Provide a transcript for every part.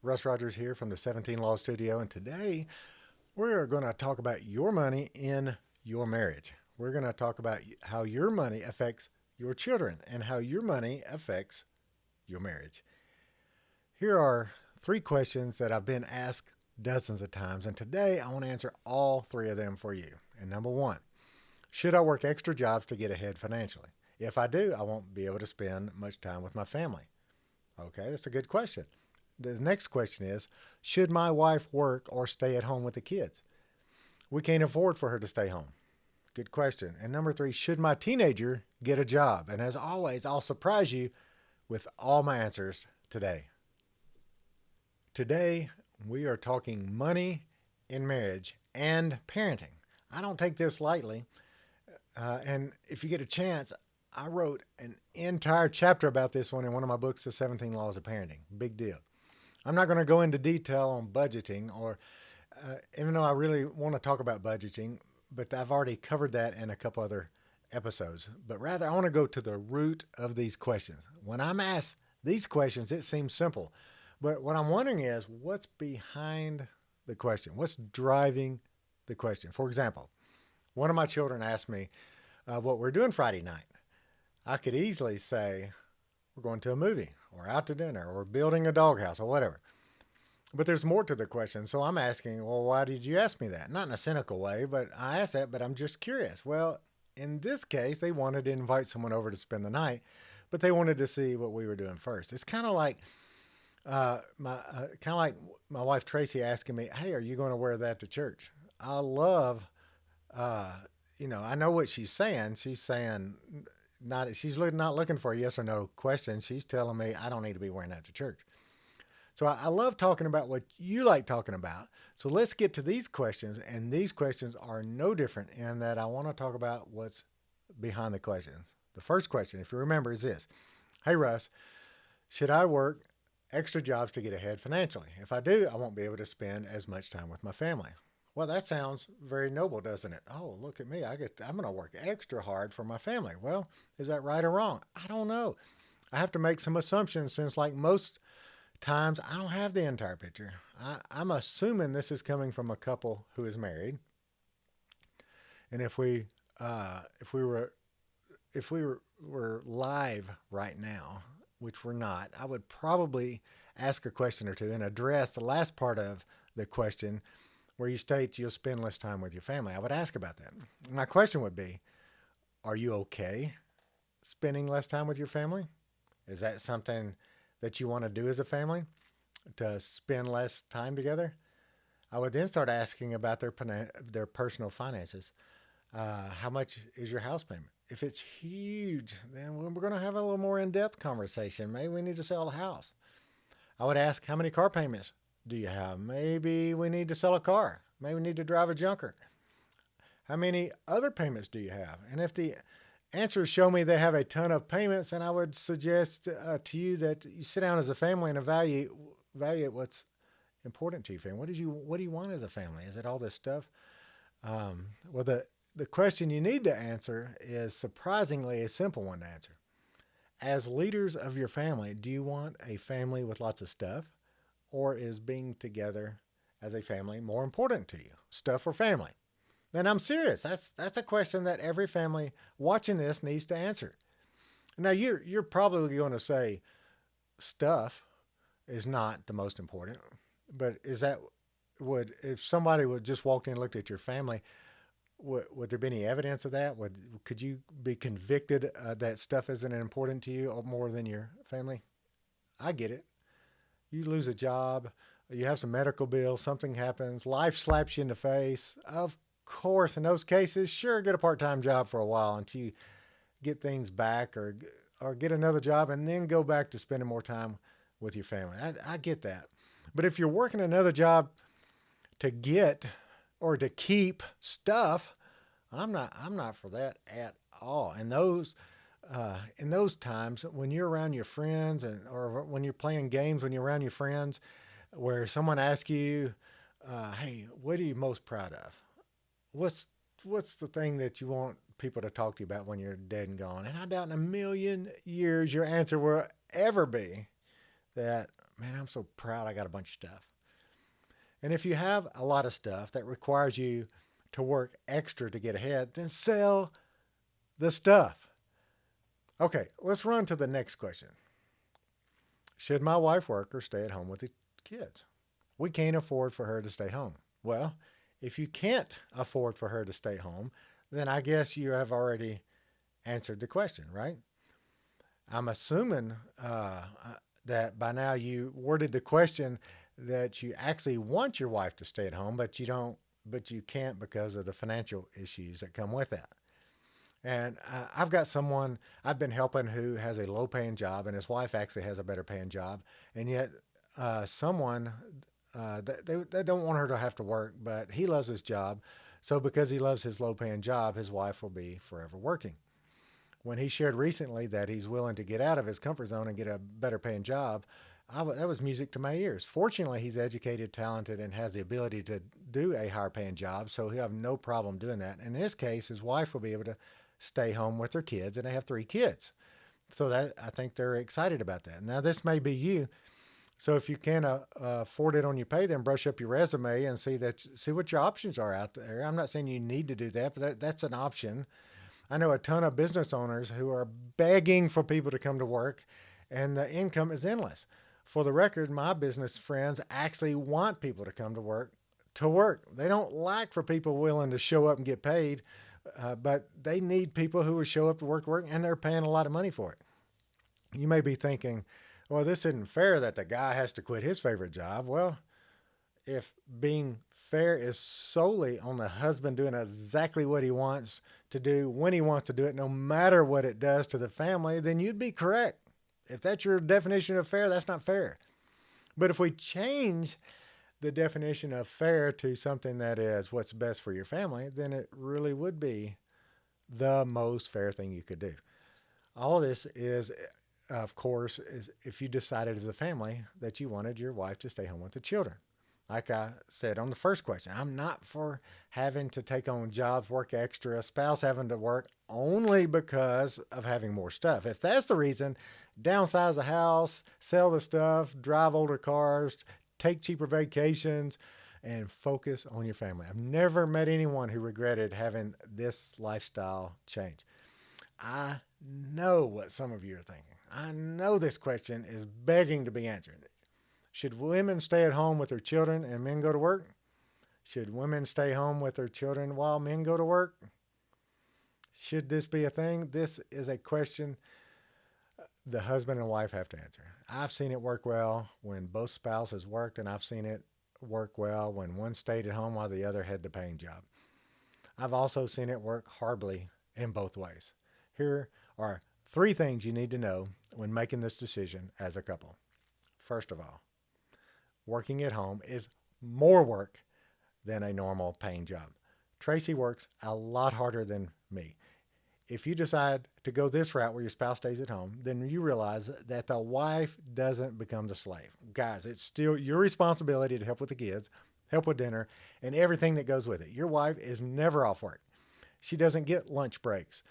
Russ Rogers here from the 17 Law Studio, and today we're going to talk about your money in your marriage. We're going to talk about how your money affects your children and how your money affects your marriage. Here are three questions that I've been asked dozens of times, and today I want to answer all three of them for you. And number one, should I work extra jobs to get ahead financially? If I do, I won't be able to spend much time with my family. Okay, that's a good question. The next question is, should my wife work or stay at home with the kids? We can't afford for her to stay home. Good question. And number three, should my teenager get a job? And as always, I'll surprise you with all my answers today. Today, we are talking money in marriage and parenting. I don't take this lightly. And if you get a chance, I wrote an entire chapter about this one in one of my books, The 17 Laws of Parenting. Big deal. I'm not going to go into detail on budgeting, or even though I really want to talk about budgeting, but I've already covered that in a couple other episodes. But rather, I want to go to the root of these questions. When I'm asked these questions, it seems simple. But what I'm wondering is, what's behind the question? What's driving the question? For example, one of my children asked me what we're doing Friday night. I could easily say, we're going to a movie, or out to dinner, or building a doghouse, or whatever. But there's more to the question. So I'm asking, well, why did you ask me that? Not in a cynical way, but I asked that, but I'm just curious. Well, in this case, they wanted to invite someone over to spend the night, but they wanted to see what we were doing first. It's kind of like my wife Tracy asking me, "Hey, are you going to wear that to church?" I love, I know what she's saying. She's saying not looking for a yes or no question. She's telling me I don't need to be wearing that to church. So I love talking about what you like talking about. So let's get to these questions, and these questions are no different in that I want to talk about what's behind the questions. The first question, if you remember, is this: Hey Russ, should I work extra jobs to get ahead financially? If I do, I won't be able to spend as much time with my family. Well, that sounds very noble, doesn't it? Oh, look at me. I'm going to work extra hard for my family. Well, is that right or wrong? I don't know. I have to make some assumptions since, like most times, I don't have the entire picture. I'm assuming this is coming from a couple who is married. And if we were live right now, which we're not, I would probably ask a question or two and address the last part of the question where you state you'll spend less time with your family. I would ask about that. My question would be, are you okay spending less time with your family? Is that something that you want to do as a family, to spend less time together? I would then start asking about their personal finances. How much is your house payment? If it's huge, then we're going to have a little more in-depth conversation. Maybe we need to sell the house. I would ask, how many car payments do you have? Maybe we need to sell a car. Maybe we need to drive a junker. How many other payments do you have? And if the answers show me they have a ton of payments, then I would suggest to you that you sit down as a family and evaluate what's important to your family. What do you want as a family? Is it all this stuff? Well, the question you need to answer is surprisingly a simple one to answer. As leaders of your family, do you want a family with lots of stuff, or is being together as a family more important to you? Stuff or family? Then I'm serious. That's a question that every family watching this needs to answer. Now you're probably going to say stuff is not the most important, but if somebody would just walked in and looked at your family, would there be any evidence of that? Could you be convicted that stuff isn't important to you more than your family? I get it. You lose a job, you have some medical bills, something happens, life slaps you in the face. Of course, in those cases, sure, get a part-time job for a while until you get things back, or get another job and then go back to spending more time with your family. I get that. But if you're working another job to get or to keep stuff, I'm not for that at all. And in those times when you're around your friends, or when you're playing games, when you're around your friends, where someone asks you, "Hey, what are you most proud of? What's the thing that you want people to talk to you about when you're dead and gone?" And I doubt in a million years your answer will ever be that, man, I'm so proud I got a bunch of stuff. And if you have a lot of stuff that requires you to work extra to get ahead, then sell the stuff. Okay, let's run to the next question. Should my wife work or stay at home with the kids? We can't afford for her to stay home. Well, if you can't afford for her to stay home, then I guess you have already answered the question, right? I'm assuming that by now you worded the question that you actually want your wife to stay at home, but you don't, but you can't because of the financial issues that come with that. And I've got someone I've been helping who has a low paying job, and his wife actually has a better paying job. And yet, someone, they don't want her to have to work, but he loves his job. So, because he loves his low paying job, his wife will be forever working. When he shared recently that he's willing to get out of his comfort zone and get a better paying job, that was music to my ears. Fortunately, he's educated, talented, and has the ability to do a higher paying job, so he'll have no problem doing that. In this case, his wife will be able to stay home with their kids, and they have 3 kids. So that I think they're excited about that. Now, this may be you. So if you can afford it on your pay, then brush up your resume and see what your options are out there. I'm not saying you need to do that, but that's an option. I know a ton of business owners who are begging for people to come to work, and the income is endless. For the record, my business friends actually want people to come to work. To work, they don't like for people willing to show up and get paid, but they need people who will show up to work, and they're paying a lot of money for it. You may be thinking, well, this isn't fair that the guy has to quit his favorite job. Well, if being fair is solely on the husband doing exactly what he wants to do when he wants to do it, no matter what it does to the family, then you'd be correct. If that's your definition of fair, that's not fair. But if we change the definition of fair to something that is what's best for your family, then it really would be the most fair thing you could do. All this is, of course, is if you decided as a family that you wanted your wife to stay home with the children. Like I said on the first question, I'm not for having to take on jobs, work extra, a spouse having to work only because of having more stuff. If that's the reason, downsize the house, sell the stuff, drive older cars, take cheaper vacations, and focus on your family. I've never met anyone who regretted having this lifestyle change. I know what some of you are thinking. I know this question is begging to be answered. Should women stay at home with their children and men go to work? Should women stay home with their children while men go to work? Should this be a thing? This is a question the husband and wife have to answer. I've seen it work well when both spouses worked, and I've seen it work well when one stayed at home while the other had the paying job. I've also seen it work horribly in both ways. Here are 3 things you need to know when making this decision as a couple. First of all, working at home is more work than a normal paying job. Tracy works a lot harder than me. If you decide to go this route where your spouse stays at home, then you realize that the wife doesn't become the slave. Guys, it's still your responsibility to help with the kids, help with dinner, and everything that goes with it. Your wife is never off work. She doesn't get lunch breaks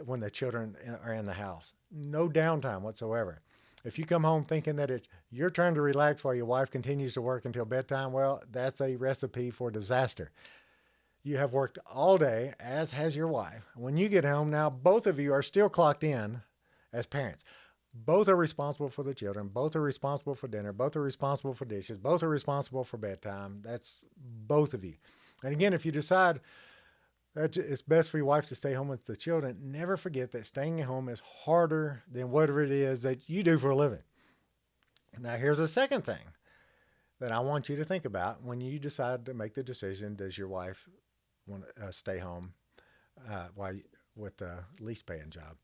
when the children are in the house. No downtime whatsoever. If you come home thinking that it's your turn to relax while your wife continues to work until bedtime, well, that's a recipe for disaster. You have worked all day, as has your wife. When you get home now, both of you are still clocked in as parents. Both are responsible for the children. Both are responsible for dinner. Both are responsible for dishes. Both are responsible for bedtime. That's both of you. And again, if you decide that it's best for your wife to stay home with the children, never forget that staying at home is harder than whatever it is that you do for a living. Now, here's a second thing that I want you to think about when you decide to make the decision. Does your wife want to stay home with the least paying job?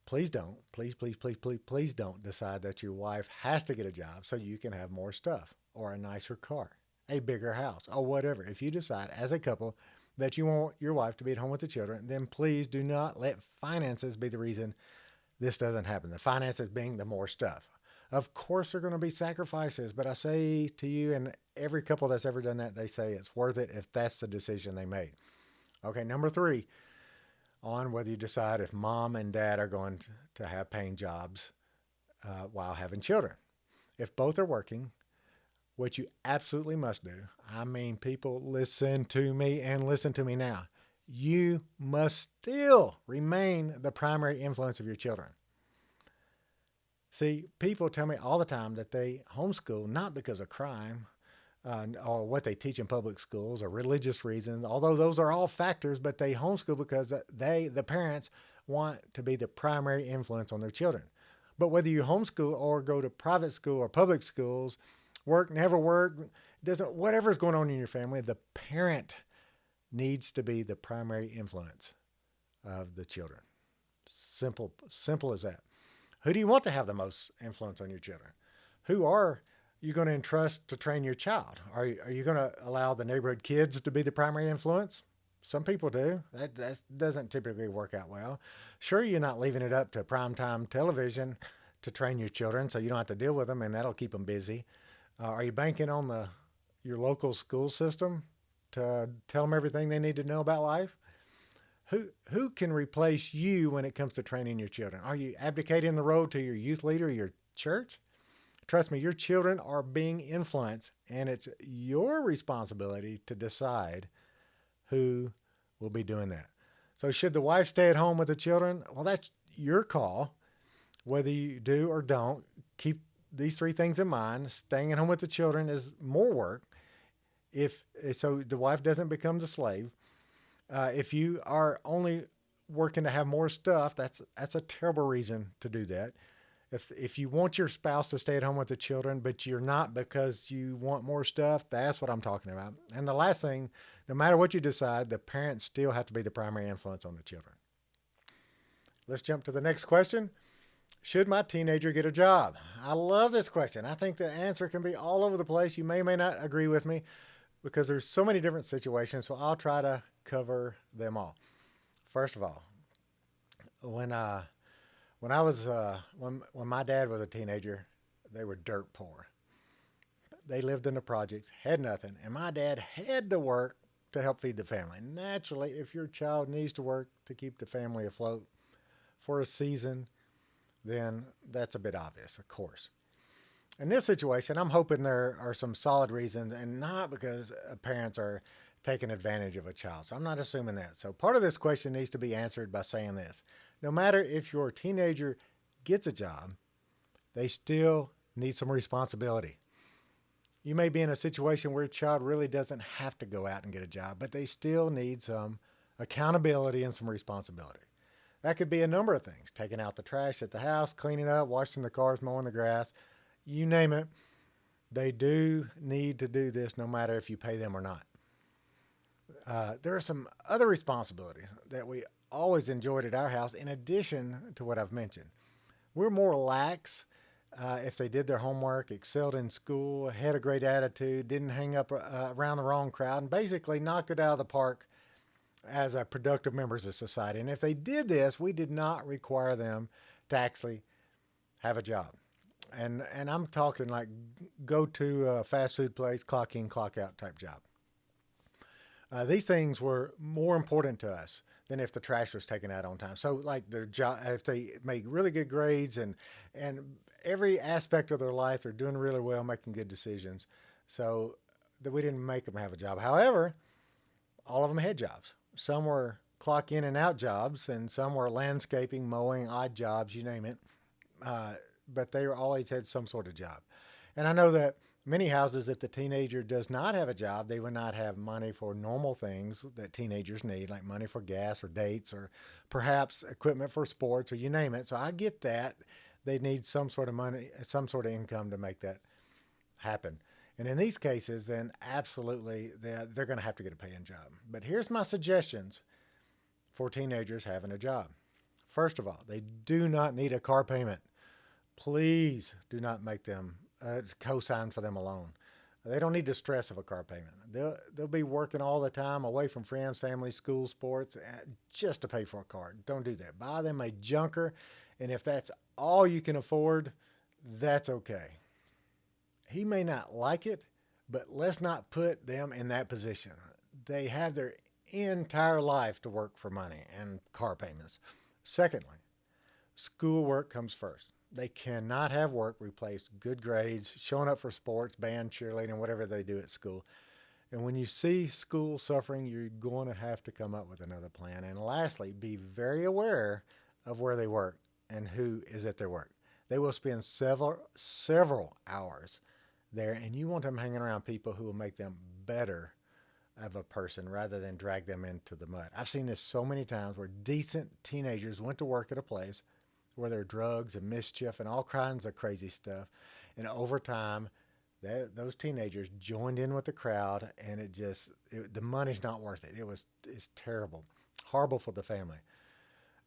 Please don't. Please don't decide that your wife has to get a job so you can have more stuff or a nicer car, a bigger house, or whatever. If you decide as a couple that you want your wife to be at home with the children, then please do not let finances be the reason this doesn't happen. The finances being the more stuff. Of course, there are going to be sacrifices, but I say to you, and every couple that's ever done that, they say it's worth it if that's the decision they made. Okay, number 3, on whether you decide if mom and dad are going to have paying jobs while having children. If both are working, what you absolutely must do, I mean, people, listen to me and listen to me now. You must still remain the primary influence of your children. See, people tell me all the time that they homeschool not because of crime or what they teach in public schools or religious reasons, although those are all factors, but they homeschool because the parents, want to be the primary influence on their children. But whether you homeschool or go to private school or public schools, work, never work, doesn't whatever's going on in your family, the parent needs to be the primary influence of the children. Simple as that. Who do you want to have the most influence on your children? Who are you going to entrust to train your child? Are you going to allow the neighborhood kids to be the primary influence? Some people do. That doesn't typically work out well. Sure, you're not leaving it up to primetime television to train your children, so you don't have to deal with them, and that'll keep them busy. Are you banking on your local school system to tell them everything they need to know about life? Who can replace you when it comes to training your children? Are you abdicating the role to your youth leader, your church? Trust me, your children are being influenced, and it's your responsibility to decide who will be doing that. So, should the wife stay at home with the children? Well, that's your call. Whether you do or don't, keep these three things in mind. Staying at home with the children is more work. If so, the wife doesn't become the slave. If you are only working to have more stuff, that's a terrible reason to do that. If you want your spouse to stay at home with the children, but you're not because you want more stuff, that's what I'm talking about. And the last thing, no matter what you decide, the parents still have to be the primary influence on the children. Let's jump to the next question. Should my teenager get a job? I love this question. I think the answer can be all over the place. You may or may not agree with me because there's so many different situations, so I'll try to cover them all. First of all, when my dad was a teenager, they were dirt poor. They lived in the projects, had nothing, and my dad had to work to help feed the family. Naturally, if your child needs to work to keep the family afloat for a season, then that's a bit obvious, of course. In this situation, I'm hoping there are some solid reasons and not because parents are taking advantage of a child. So I'm not assuming that. So part of this question needs to be answered by saying this. No matter if your teenager gets a job, they still need some responsibility. You may be in a situation where a child really doesn't have to go out and get a job, but they still need some accountability and some responsibility. That could be a number of things: taking out the trash at the house, cleaning up, washing the cars, mowing the grass, you name it. They do need to do this no matter if you pay them or not. There are some other responsibilities that we always enjoyed at our house in addition to what I've mentioned. We're more lax if they did their homework, excelled in school, had a great attitude, didn't hang up around the wrong crowd, and basically knocked it out of the park as a productive members of society. And if they did this, we did not require them to actually have a job. And I'm talking like go to a fast food place, clock in, clock out type job. These things were more important to us than if the trash was taken out on time. So like their job, if they make really good grades and every aspect of their life, they're doing really well, making good decisions. So that we didn't make them have a job. However, all of them had jobs. Some were clock in and out jobs, and some were landscaping, mowing, odd jobs, you name it. But they always had some sort of job. And I know that many houses, if the teenager does not have a job, they would not have money for normal things that teenagers need, like money for gas or dates or perhaps equipment for sports or you name it. So I get that. They need some sort of money, some sort of income to make that happen. And in these cases, then absolutely they're going to have to get a paying job. But here's my suggestions for teenagers having a job. First of all, they do not need a car payment. Please do not make them co-sign for them alone. They don't need the stress of a car payment. They'll be working all the time away from friends, family, school, sports, just to pay for a car. Don't do that. Buy them a junker, and if that's all you can afford, that's okay. He may not like it, but let's not put them in that position. They have their entire life to work for money and car payments. Secondly, schoolwork comes first. They cannot have work replace good grades, showing up for sports, band, cheerleading, whatever they do at school. And when you see school suffering, you're going to have to come up with another plan. And lastly, be very aware of where they work and who is at their work. They will spend several hours there, and you want them hanging around people who will make them better of a person rather than drag them into the mud. I've seen this so many times where decent teenagers went to work at a place where there are drugs and mischief and all kinds of crazy stuff. And over time, those teenagers joined in with the crowd, and the money's not worth it. It's terrible, horrible for the family.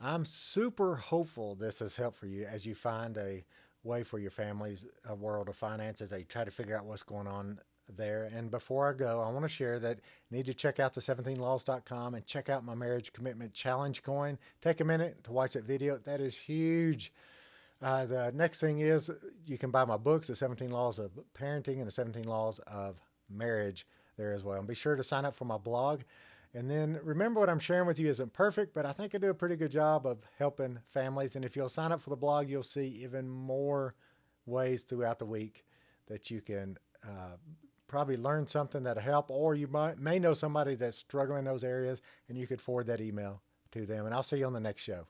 I'm super hopeful this has helped for you as you find a way for your family's world of finances. As you try to figure out what's going on there. And before I go, I want to share that you need to check out the 17laws.com and check out my marriage commitment challenge coin. Take a minute to watch that video. That is huge. The next thing is you can buy my books, The 17 Laws of Parenting and The 17 Laws of Marriage, there as well. And be sure to sign up for my blog. And then remember, what I'm sharing with you isn't perfect, but I think I do a pretty good job of helping families. And if you'll sign up for the blog, you'll see even more ways throughout the week that you can probably learn something that'll help, or you may know somebody that's struggling in those areas, and you could forward that email to them. And I'll see you on the next show.